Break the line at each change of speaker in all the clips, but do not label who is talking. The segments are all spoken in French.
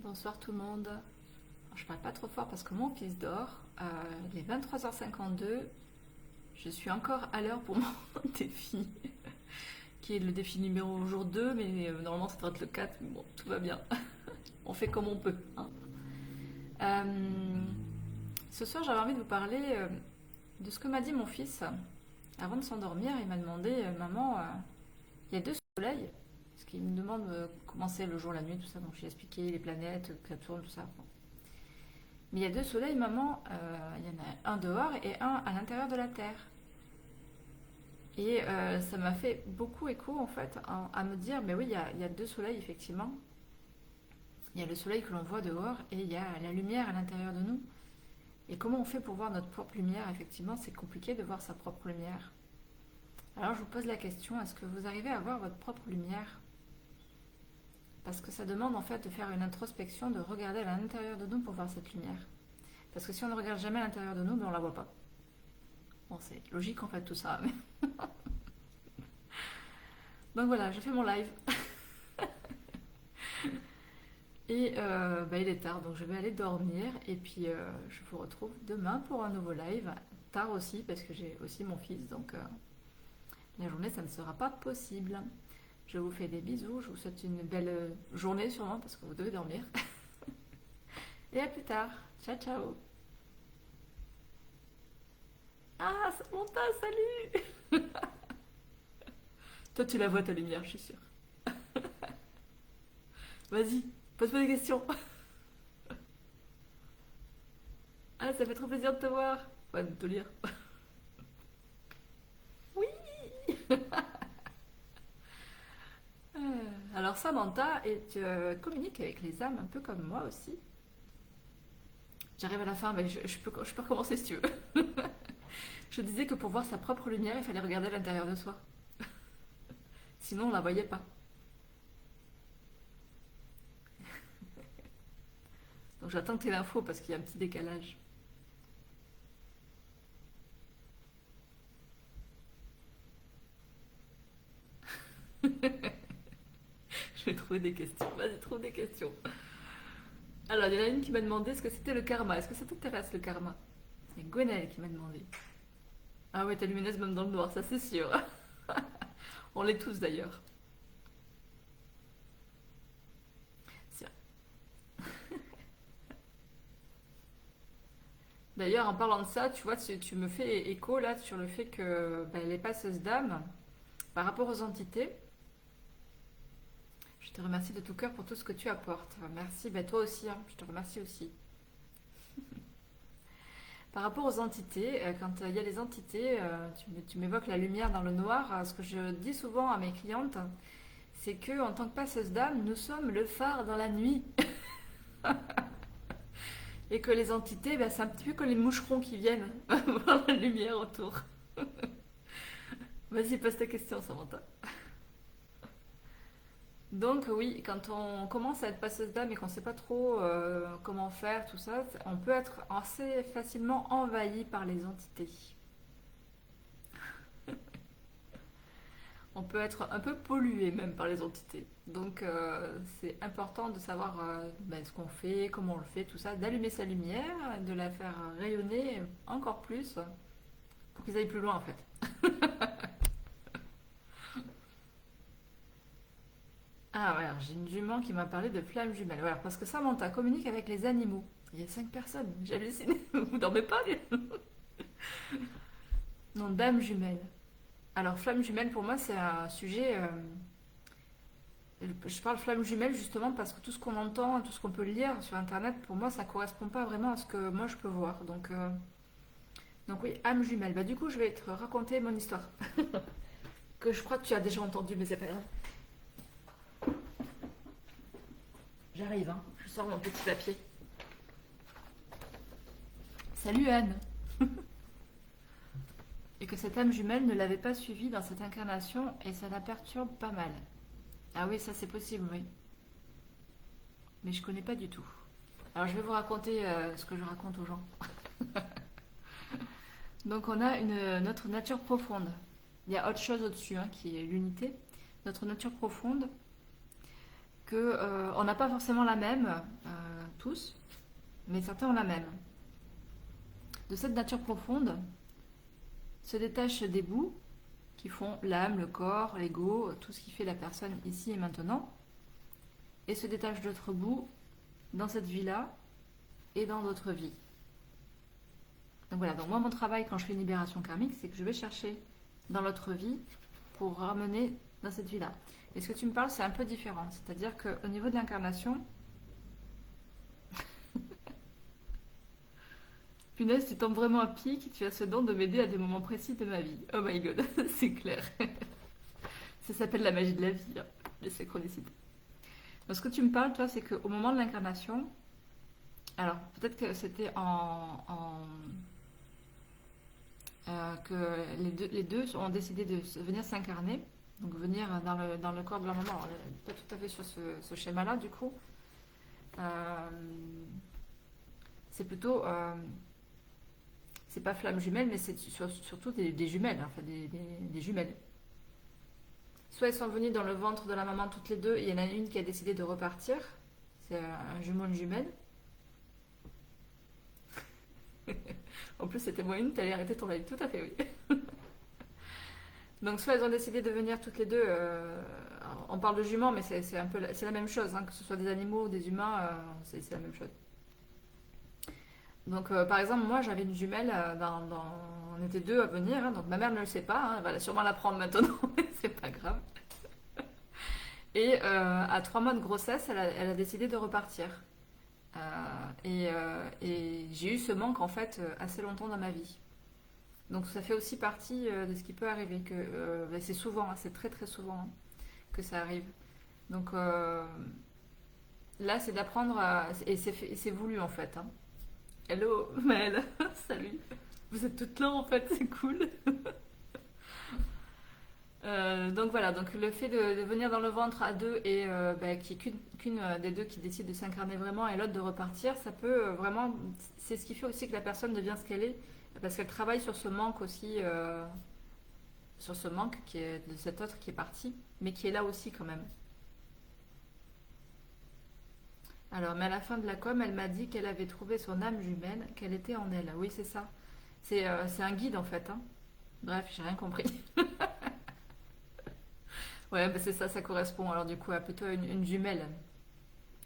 Bonsoir tout le monde. Alors, je parle pas trop fort parce que mon fils dort. Il est 23h52. Je suis encore à l'heure pour mon défi, qui est le défi numéro jour 2, mais normalement ça devrait être le 4. Mais bon, tout va bien. On fait comme on peut, hein. Euh, Ce soir, j'avais envie de vous parler de ce que m'a dit mon fils. Avant de s'endormir, il m'a demandé, maman, il y a deux soleils. Parce qu'il me demande comment c'est le jour, la nuit, tout ça. Donc j'ai expliqué les planètes, que ça tourne, tout ça. Bon. Mais il y a deux soleils, maman. Il y en a un dehors et un à l'intérieur de la Terre. Et ça m'a fait beaucoup écho, en fait, à me dire, mais oui, il y a deux soleils, effectivement. Il y a le soleil que l'on voit dehors et il y a la lumière à l'intérieur de nous. Et comment on fait pour voir notre propre lumière? Effectivement, c'est compliqué de voir sa propre lumière. Alors je vous pose la question, est-ce que vous arrivez à voir votre propre lumière? Parce que ça demande en fait de faire une introspection, de regarder à l'intérieur de nous pour voir cette lumière. Parce que si on ne regarde jamais à l'intérieur de nous, ben on la voit pas. Bon, c'est logique en fait tout ça. Mais... Donc voilà, j'ai fait mon live. Et bah, il est tard, donc je vais aller dormir. Et puis je vous retrouve demain pour un nouveau live. Tard aussi, parce que j'ai aussi mon fils. Donc la journée, ça ne sera pas possible. Je vous fais des bisous. Je vous souhaite une belle journée sûrement, parce que vous devez dormir. Et à plus tard. Ciao, ciao. Ah, Samantha, salut. Toi, tu la vois ta lumière, je suis sûre. Vas-y, pose-moi des questions. Ah, ça fait trop plaisir de te voir. Ouais, de te lire. Oui. Euh, Alors Samantha, et tu communiques avec les âmes un peu comme moi aussi. J'arrive à la fin, mais je peux recommencer si tu veux. Je disais que pour voir sa propre lumière, il fallait regarder à l'intérieur de soi. Sinon, on la voyait pas. Donc j'attends que tu aies l'info parce qu'il y a un petit décalage. Je vais trouver des questions. Vas-y, trouve des questions. Alors, il y en a une qui m'a demandé ce que c'était le karma. Est-ce que ça t'intéresse le karma? C'est Gwenaëlle qui m'a demandé. Ah ouais, t'es lumineuse même dans le noir, ça c'est sûr. On l'est tous d'ailleurs. D'ailleurs, en parlant de ça, tu vois, tu me fais écho là sur le fait que ben, les passeuses d'âme, par rapport aux entités, je te remercie de tout cœur pour tout ce que tu apportes. Merci, ben, toi aussi, hein, je te remercie aussi. Par rapport aux entités, quand il y a les entités, tu m'évoques la lumière dans le noir. Ce que je dis souvent à mes clientes, c'est que en tant que passeuse d'âme, nous sommes le phare dans la nuit. Et que les entités, ben, c'est un petit peu comme les moucherons qui viennent voir la lumière autour. Vas-y, pose ta question, Samantha. Donc oui, quand on commence à être passeuse d'âme et qu'on ne sait pas trop comment faire, tout ça, on peut être assez facilement envahi par les entités. On peut être un peu pollué même par les entités. Donc c'est important de savoir ben, ce qu'on fait, comment on le fait, tout ça, d'allumer sa lumière, de la faire rayonner encore plus pour qu'ils aillent plus loin en fait. Ah ouais, alors j'ai une jument qui m'a parlé de flamme jumelle. Voilà, parce que Samantha communique avec les animaux. Il y a 5 personnes, j'hallucine. Vous dormez pas? Non, dame jumelle. Alors flamme jumelle pour moi c'est un sujet... je parle flamme jumelle justement parce que tout ce qu'on entend, tout ce qu'on peut lire sur internet, pour moi ça correspond pas vraiment à ce que moi je peux voir. Donc oui, âme jumelle. Bah du coup je vais te raconter mon histoire. Que je crois que tu as déjà entendu, mais c'est pas grave. J'arrive, hein. Je sors mon petit papier. Salut Anne. Et que cette âme jumelle ne l'avait pas suivie dans cette incarnation et ça la perturbe pas mal. Ah oui, ça c'est possible, oui. Mais je connais pas du tout. Alors je vais vous raconter ce que je raconte aux gens. Donc on a notre nature profonde. Il y a autre chose au-dessus hein, qui est l'unité. Notre nature profonde, que on n'a pas forcément la même. tous, mais certains ont la même. De cette nature profonde se détachent des bouts qui font l'âme, le corps, l'ego, tout ce qui fait la personne ici et maintenant, et se détachent d'autres bouts dans cette vie-là et dans d'autres vies. Donc voilà, donc moi mon travail quand je fais une libération karmique, c'est que je vais chercher dans l'autre vie pour ramener dans cette vie-là. Et ce que tu me parles, c'est un peu différent. C'est-à-dire qu'au niveau de l'incarnation, punaise, tu tombes vraiment à pic, tu as ce don de m'aider à des moments précis de ma vie. Oh my god, c'est clair. Ça s'appelle la magie de la vie, hein, les synchronicités. Donc ce que tu me parles, toi, c'est qu'au moment de l'incarnation, alors peut-être que c'était que les deux ont décidé de venir s'incarner, donc venir dans le corps de leur maman. Alors, pas tout à fait sur ce schéma-là, du coup. C'est plutôt... c'est pas flamme jumelle, mais c'est surtout des jumelles, enfin des jumelles. Soit elles sont venues dans le ventre de la maman toutes les deux, et il y en a une qui a décidé de repartir. C'est un jumeau, une jumelle. En plus, c'était moi une, t'allais arrêter ton live. Tout à fait, oui. Donc, soit elles ont décidé de venir toutes les deux. On parle de juments, mais c'est un peu c'est la même chose, hein, que ce soit des animaux ou des humains, c'est la même chose. Donc, par exemple, moi, j'avais une jumelle, on était deux à venir, hein, donc ma mère ne le sait pas, hein, elle va sûrement l'apprendre maintenant, mais c'est pas grave. Et à 3 mois de grossesse, elle a décidé de repartir. Et j'ai eu ce manque, en fait, assez longtemps dans ma vie. Donc, ça fait aussi partie de ce qui peut arriver, c'est souvent, hein, c'est très très souvent, hein, que ça arrive. Donc, là, c'est d'apprendre, et c'est voulu, en fait, hein. Hello, Maëlle, salut. Vous êtes toutes là en fait, c'est cool. Donc voilà, donc le fait de venir dans le ventre à deux et qu'il n'y ait qu'une des deux qui décide de s'incarner vraiment et l'autre de repartir, ça peut vraiment... C'est ce qui fait aussi que la personne devient ce qu'elle est, parce qu'elle travaille sur ce manque aussi, sur ce manque qui est de cet autre qui est parti, mais qui est là aussi quand même. Alors, mais à la fin de la com, elle m'a dit qu'elle avait trouvé son âme jumelle, qu'elle était en elle. Oui, c'est ça. C'est un guide en fait, hein. Bref, j'ai rien compris. Ouais, bah c'est ça, ça correspond. Alors du coup, à plutôt une jumelle.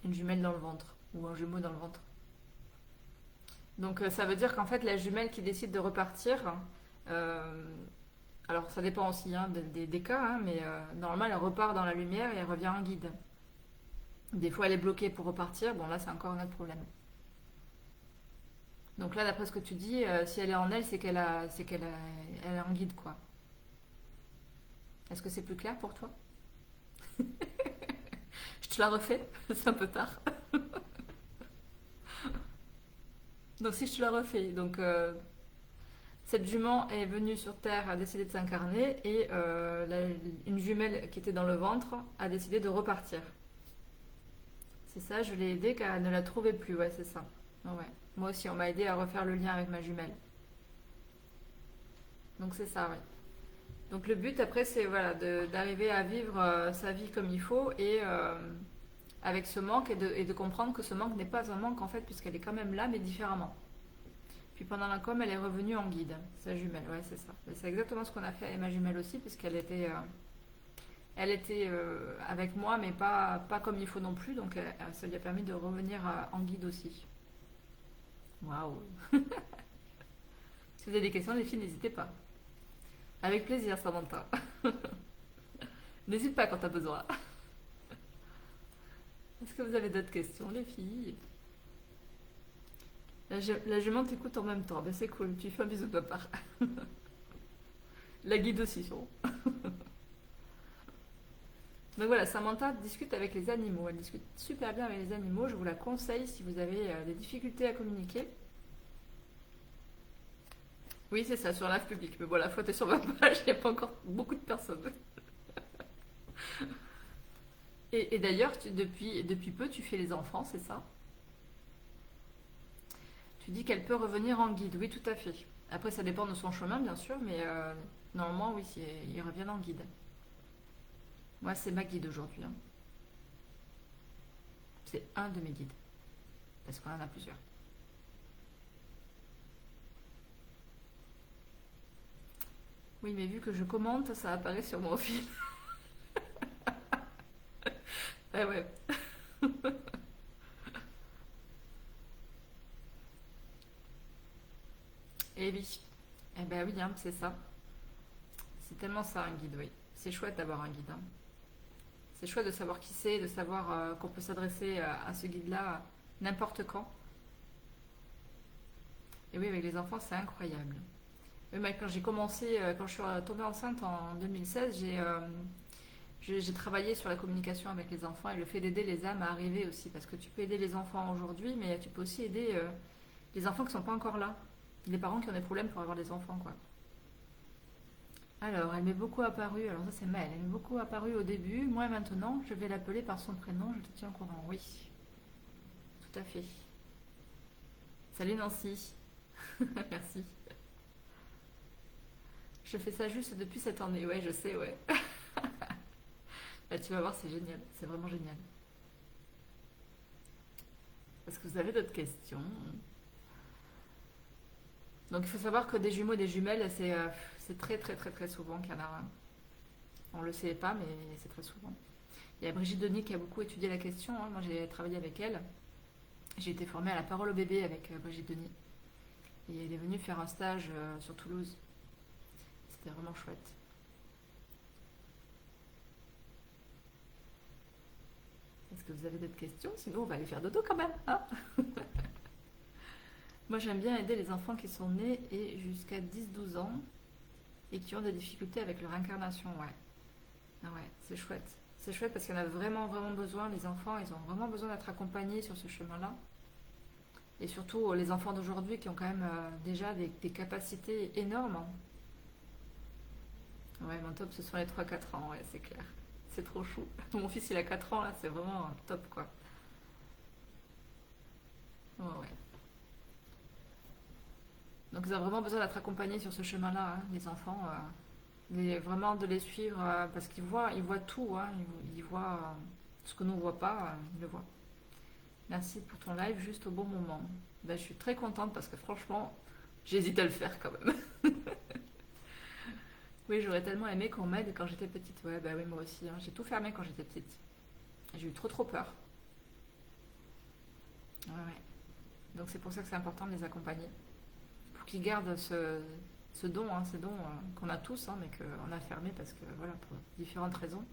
Une jumelle dans le ventre. Ou un jumeau dans le ventre. Donc ça veut dire qu'en fait, la jumelle qui décide de repartir, euh, alors ça dépend aussi, hein, des cas, hein, mais normalement, elle repart dans la lumière et elle revient en guide. Des fois, elle est bloquée pour repartir. Bon, là, c'est encore un autre problème. Donc là, d'après ce que tu dis, si elle est en elle, elle est en guide, quoi. Est-ce que c'est plus clair pour toi? Je te la refais, c'est un peu tard. Donc si je te la refais, donc cette jument est venue sur Terre, a décidé de s'incarner, et une jumelle qui était dans le ventre a décidé de repartir. C'est ça, je l'ai aidée car elle ne la trouvait plus, ouais, c'est ça. Ouais. Moi aussi, on m'a aidé à refaire le lien avec ma jumelle. Donc c'est ça, ouais. Donc le but après, c'est voilà, d'arriver à vivre sa vie comme il faut et avec ce manque et de comprendre que ce manque n'est pas un manque en fait, puisqu'elle est quand même là, mais différemment. Puis pendant la com, elle est revenue en guide, sa jumelle, ouais, c'est ça. C'est exactement ce qu'on a fait avec ma jumelle aussi, puisqu'elle était, avec moi, mais pas comme il faut non plus, donc ça lui a permis de revenir en guide aussi. Waouh! Si vous avez des questions, les filles, n'hésitez pas. Avec plaisir, Samantha. N'hésite pas quand tu as besoin. Est-ce que vous avez d'autres questions, les filles? La jument t'écoute en même temps. Ben, c'est cool, tu fais un bisou de ma part. La guide aussi, sûrement. Donc voilà, Samantha discute avec les animaux. Elle discute super bien avec les animaux. Je vous la conseille si vous avez des difficultés à communiquer. Oui, c'est ça, sur live public. Mais bon, la faute est sur ma page, il n'y a pas encore beaucoup de personnes. Et d'ailleurs, depuis peu, tu fais les enfants, c'est ça? Tu dis qu'elle peut revenir en guide. Oui, tout à fait. Après, ça dépend de son chemin, bien sûr, mais normalement, oui, ils reviennent en guide. Moi, c'est ma guide aujourd'hui, hein. C'est un de mes guides. parce qu'on en a plusieurs. Oui, mais vu que je commente, ça apparaît sur mon fil. Ah ouais. Eh oui. Eh ben oui, hein, c'est ça. C'est tellement ça un guide, oui. C'est chouette d'avoir un guide, hein. C'est chouette de savoir qui c'est, de savoir qu'on peut s'adresser à ce guide-là n'importe quand. Et oui, avec les enfants, c'est incroyable. Oui, mais quand j'ai commencé, quand je suis tombée enceinte en 2016, j'ai travaillé sur la communication avec les enfants et le fait d'aider les âmes à arriver aussi. Parce que tu peux aider les enfants aujourd'hui, mais tu peux aussi aider les enfants qui ne sont pas encore là. Les parents qui ont des problèmes pour avoir des enfants, quoi. Alors, elle m'est beaucoup apparue, alors ça c'est Maëlle, elle m'est beaucoup apparue au début. Moi maintenant, je vais l'appeler par son prénom, je te tiens au courant. Oui, tout à fait. Salut Nancy. Merci. Je fais ça juste depuis cette année, ouais, je sais, ouais. Là, tu vas voir, c'est génial, c'est vraiment génial. Est-ce que vous avez d'autres questions? Donc il faut savoir que des jumeaux et des jumelles, c'est très très très très souvent qu'il y en a un. On le sait pas, mais c'est très souvent. Il y a Brigitte Denis qui a beaucoup étudié la question, hein. Moi j'ai travaillé avec elle. J'ai été formée à la parole au bébé avec Brigitte Denis. Et elle est venue faire un stage sur Toulouse. C'était vraiment chouette. Est-ce que vous avez d'autres questions? Sinon on va aller faire dodo quand même, hein. Moi j'aime bien aider les enfants qui sont nés et jusqu'à 10-12 ans et qui ont des difficultés avec leur incarnation, ouais. Ah ouais, c'est chouette. C'est chouette parce qu'il y en a vraiment vraiment besoin, les enfants, ils ont vraiment besoin d'être accompagnés sur ce chemin-là. Et surtout les enfants d'aujourd'hui qui ont quand même déjà des capacités énormes, hein. Ouais, mon top ce sont les 3-4 ans, ouais, c'est clair. C'est trop chou. Mon fils il a 4 ans là, c'est vraiment top quoi. Ouais, ouais. Donc ils ont vraiment besoin d'être accompagnés sur ce chemin-là, hein, les enfants. Vraiment de les suivre parce ils voient tout, hein, ils voient ce que nous ne voit pas, ils le voient. Merci pour ton live juste au bon moment. Ben, je suis très contente parce que franchement, j'hésite à le faire quand même. Oui, j'aurais tellement aimé qu'on m'aide quand j'étais petite. Ouais, bah oui, moi aussi, hein. J'ai tout fermé quand j'étais petite. J'ai eu trop trop peur. Ouais, ouais. Donc c'est pour ça que c'est important de les accompagner. Pour qu'ils gardent ce don, hein, ces dons qu'on a tous, hein, mais qu'on a fermé parce que voilà, pour différentes raisons.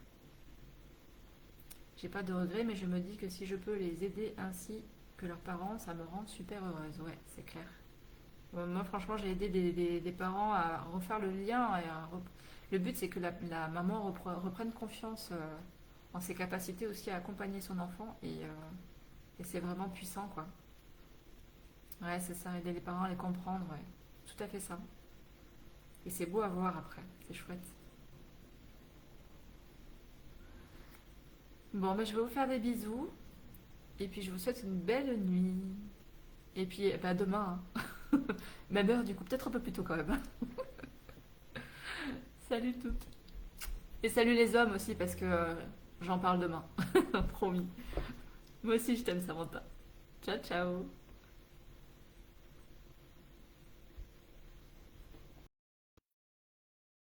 J'ai pas de regrets, mais je me dis que si je peux les aider ainsi que leurs parents, ça me rend super heureuse. Ouais, c'est clair. Moi, franchement, j'ai aidé des parents à refaire le lien. Le but, c'est que la maman reprenne confiance en ses capacités aussi à accompagner son enfant. Et c'est vraiment puissant, quoi. Ouais, c'est ça, aider les parents à les comprendre, ouais. Tout à fait ça. Et c'est beau à voir après, c'est chouette. Bon, ben, je vais vous faire des bisous. Et puis, je vous souhaite une belle nuit. Et puis, bah, demain, hein. Même heure, du coup, peut-être un peu plus tôt quand même. Salut toutes. Et salut les hommes aussi, parce que j'en parle demain. Promis. Moi aussi, je t'aime, Samantha. Ciao, ciao.